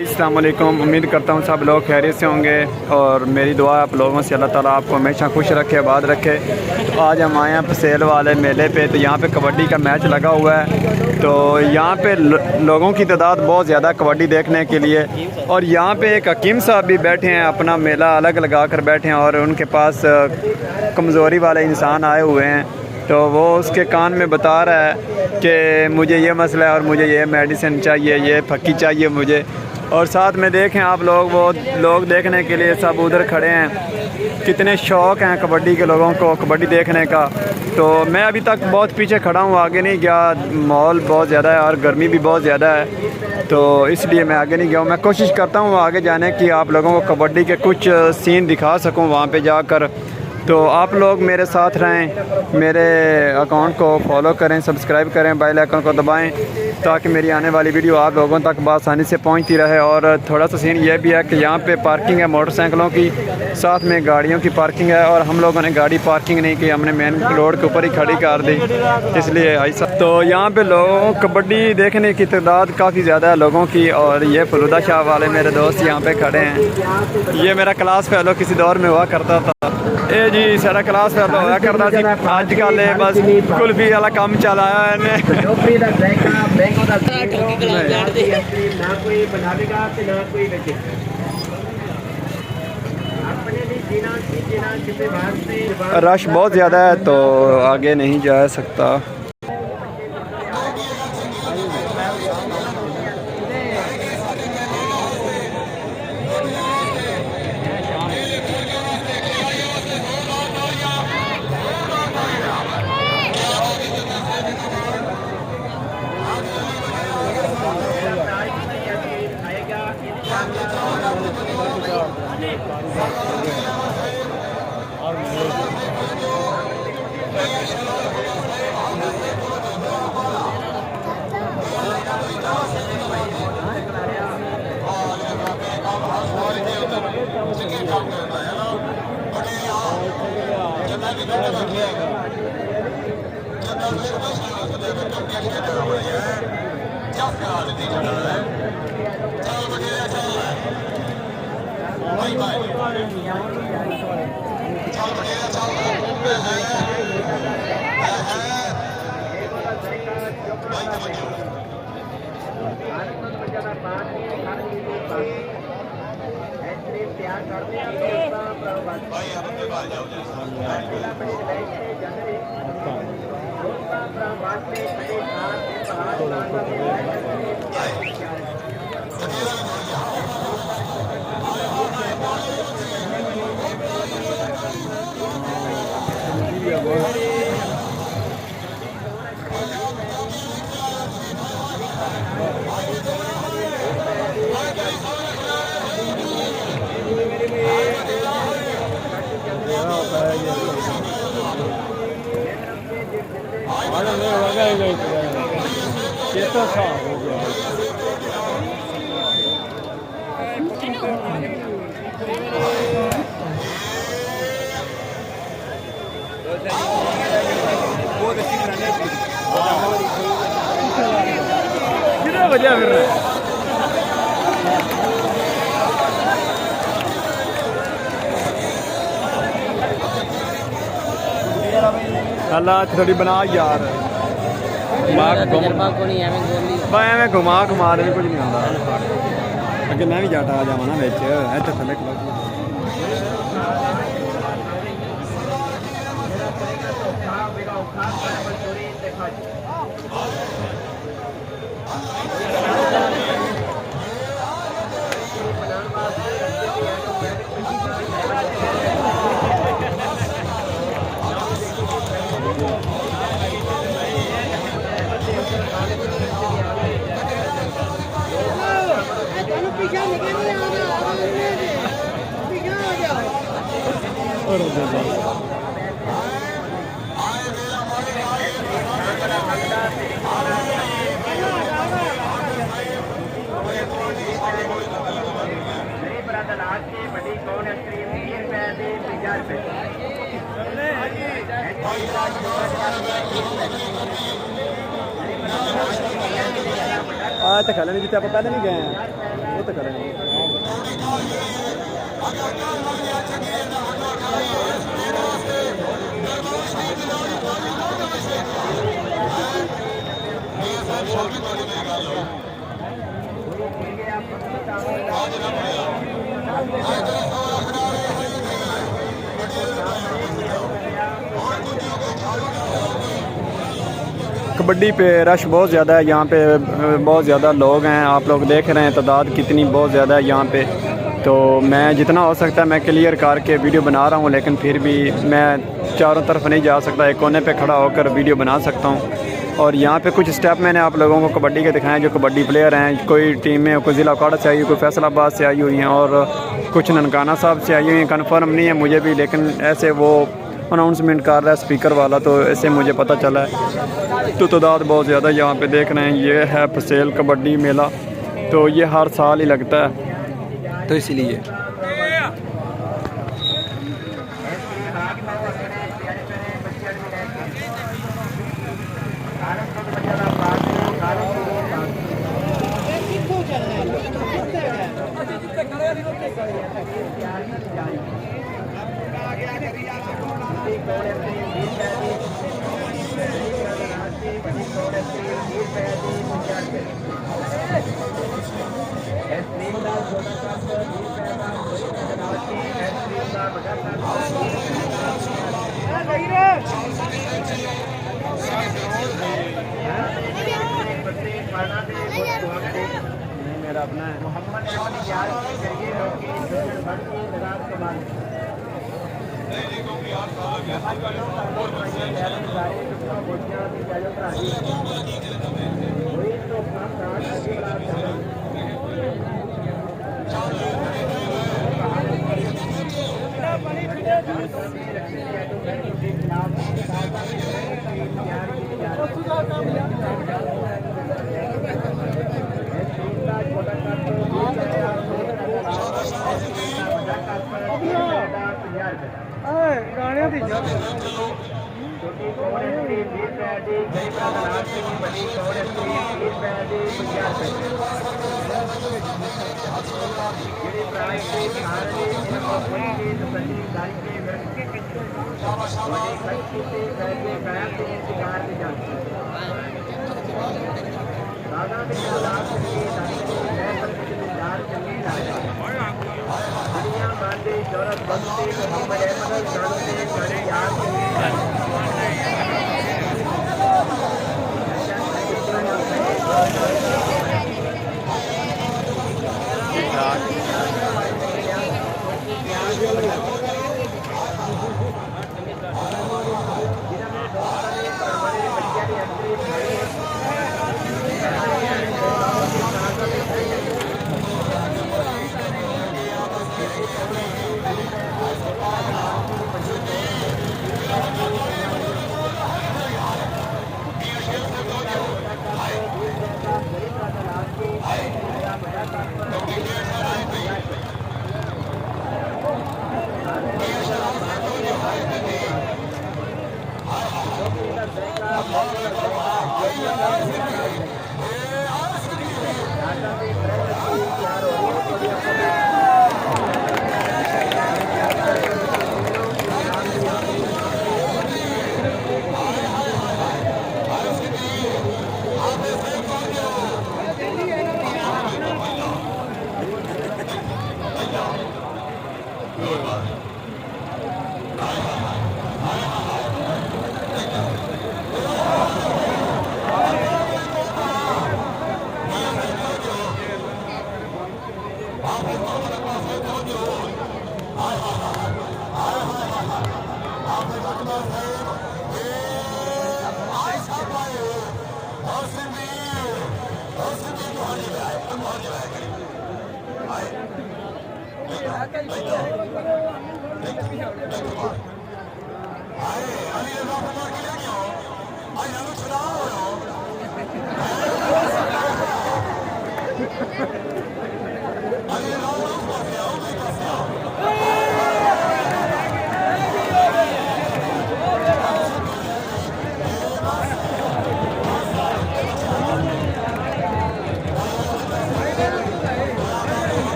अस्सलाम वालेकुम। उम्मीद करता हूँ सब लोग खैरियत से होंगे और मेरी दुआ आप लोगों से अल्लाह ताला आपको हमेशा खुश रखे, आबाद रखे। आज हम आए हैं पसेल वाले मेले पे, तो यहाँ पे कबड्डी का मैच लगा हुआ है। तो यहाँ पे लोगों की तादाद बहुत ज़्यादा कबड्डी देखने के लिए। और यहाँ पे एक हकीम साहब भी बैठे हैं, अपना मेला अलग लगा कर बैठे हैं और उनके पास कमज़ोरी वाले इंसान आए हुए हैं। तो वो उसके कान में बता रहा है कि मुझे ये मसला है और मुझे ये मेडिसिन चाहिए, ये फक्की चाहिए मुझे। और साथ में देखें आप लोग, वो लोग देखने के लिए सब उधर खड़े हैं। कितने शौक़ हैं कबड्डी के लोगों को कबड्डी देखने का। तो मैं अभी तक बहुत पीछे खड़ा हूँ, आगे नहीं गया। माहौल बहुत ज़्यादा है और गर्मी भी बहुत ज़्यादा है, तो इसलिए मैं आगे नहीं गया हूँ। मैं कोशिश करता हूँ आगे जाने की, आप लोगों को कबड्डी के कुछ सीन दिखा सकूँ वहाँ पे जाकर। तो आप लोग मेरे साथ रहें, मेरे अकाउंट को फॉलो करें, सब्सक्राइब करें, बेल आइकन को दबाएं ताकि मेरी आने वाली वीडियो आप लोगों तक बआसानी से पहुंचती रहे। और थोड़ा सा सीन ये भी है कि यहाँ पे पार्किंग है मोटरसाइकिलों की, साथ में गाड़ियों की पार्किंग है। और हम लोगों ने गाड़ी पार्किंग नहीं की, हमने मेन रोड के ऊपर ही खड़ी कर दी, इसलिए ऐसा। तो यहाँ पे लोगों कबड्डी देखने की तादाद काफ़ी ज़्यादा है लोगों की। और ये फलूदा शाह वाले मेरे दोस्त यहाँ पे खड़े हैं। ये मेरा क्लास फेलो किसी दौर में हुआ करता था। ए जी सारा क्लास फेलो हुआ करता सी, अजकल बस कुल्फी वाला काम चलाया रश बहुत ज़्यादा है तो आगे नहीं जा सकता। अल्लाह थोड़ी बना यार, मैं घुमा घुमा रही कुछ नहीं होता। अगर मैं भी जाटा आ जावा ना बिच इत्थे थले तो खेलने जितने आप पहले नहीं गए हैं। वो तो करेंगे। कबड्डी पे रश बहुत ज़्यादा है, यहाँ पे बहुत ज़्यादा लोग हैं, आप लोग देख रहे हैं तादाद कितनी बहुत ज़्यादा है यहाँ पे। तो मैं जितना हो सकता है मैं क्लियर करके वीडियो बना रहा हूँ, लेकिन फिर भी मैं चारों तरफ नहीं जा सकता, एक कोने पे खड़ा होकर वीडियो बना सकता हूँ। और यहाँ पे कुछ स्टेप मैंने आप लोगों को कबड्डी के दिखाए जो कबड्डी प्लेयर हैं, कोई टीम में कोई ज़िला अखाड़ा से आई हुई, कोई फैसलाबाद से आई हुई हैं और कुछ ननकाना साहब से आई हुई हैं। कन्फर्म नहीं है मुझे भी, लेकिन ऐसे वो अनाउंसमेंट कर रहा है स्पीकर वाला, तो ऐसे मुझे पता चला है। तो तादाद बहुत ज़्यादा यहाँ पे देख रहे हैं। ये है फसेल कबड्डी मेला, तो ये हर साल ही लगता है, तो इसीलिए मेरा अपना है।